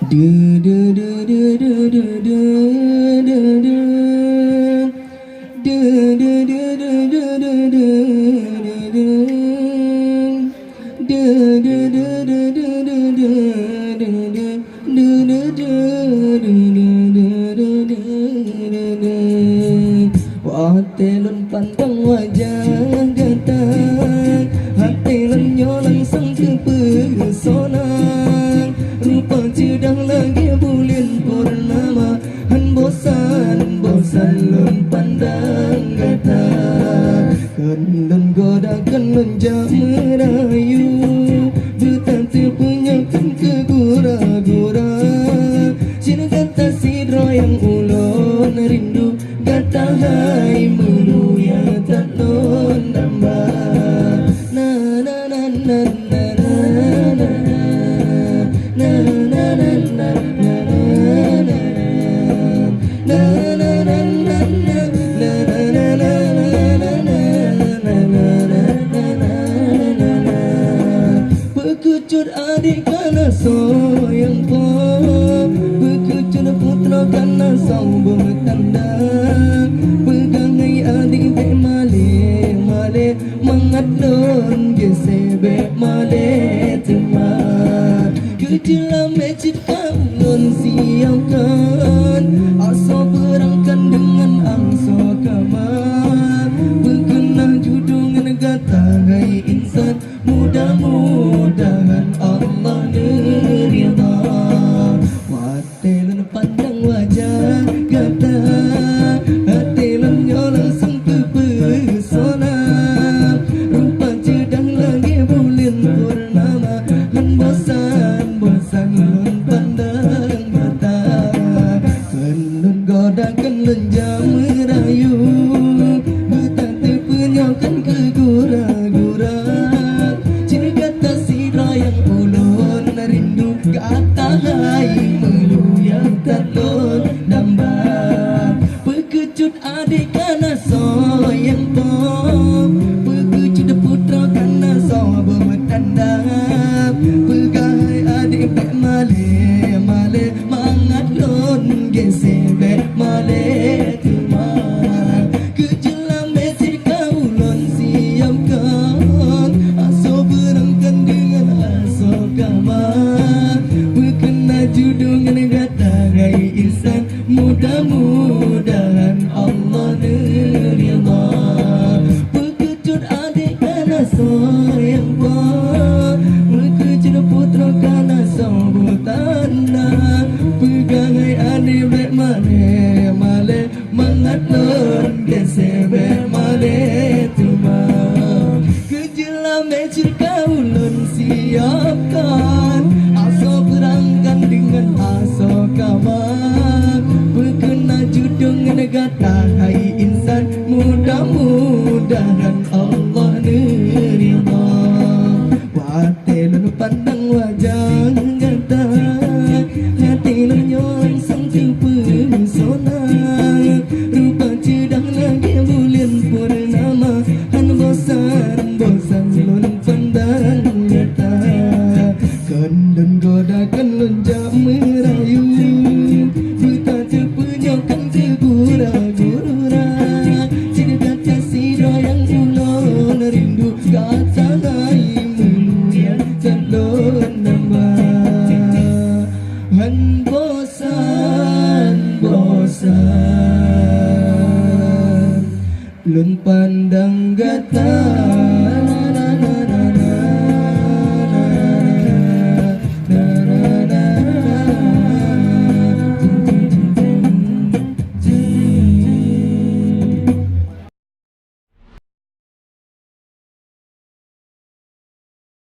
Du du du du du du du du du. Du du du du du du du du du. Du du du du du du du du du. Du du du du du du du du. Hati lun pandang wajah ganteng, hati lun nyolang sang kepesona. Rupa cidang lagi bulan purnama, han bosan bosan lun pandang gata. Kan lun goda kan lun jak merayu, bertanti punya kan ke gura-gura. Sini kata sidro yang ulon rindu, kata hai mulu ya tak lon nambah. Na na na na na na na. Na na na na na na. Na na na na na. Na na na na na. Berkucut adik kana soyang po, berkucut putra kana sang bertanda. Pegangai adik bek male male, mangat lon gese bek male teman. Kejelam mecit kangen siapkan, asa berangkan dengan angsa kamar. Berkenal judungan gata hai insan, mudah-mudahan Allah nerima. Watelan pandang wajah gata, hatilan nyolang sang kepesona. Rupa cedang lagi bulan purnama, han bosan bosan lun pandang gata. Kan lun goda kan lun jam merayu, bertante penyokan ke gura-gura. Cina kata sidra yang ulun rindu, kata hai melu yang tak lon nambah. Berkecut adik kana soyang pom, berkecut putra kana so bertanda. Pegai adik bek male male, mangat lon gese bek male teman. Kejelam mesir kau lon siapkan, aso berangkan dengan aso kamar. Berkena judungan gata gai insan, mudah-mudahan Allah nerima. Berkecut adik kana soyang pom, berkecut putra kana sobo tanda. Pegangai adik bek male male, mangat lon gese bek male teman. Kejelam mecir kau lon siapkan, aso berangkan dengan aso kamar. Berkena judungan gata hai insan, mudah-mudahan Allah nerima. Watelan pandang wajah gata, hatilan nyolang sang kepesona. Rupa cedang lagi bulan purnama, han bosan bosan lun pandang gata. Kan lun goda kan lun jak merayu, bertante penyokan ke gura-gura. Cina kata sidra yang ulon rindu, kata hai mulu yang tak lon nambah. Han bosan bosan lun pandang gata.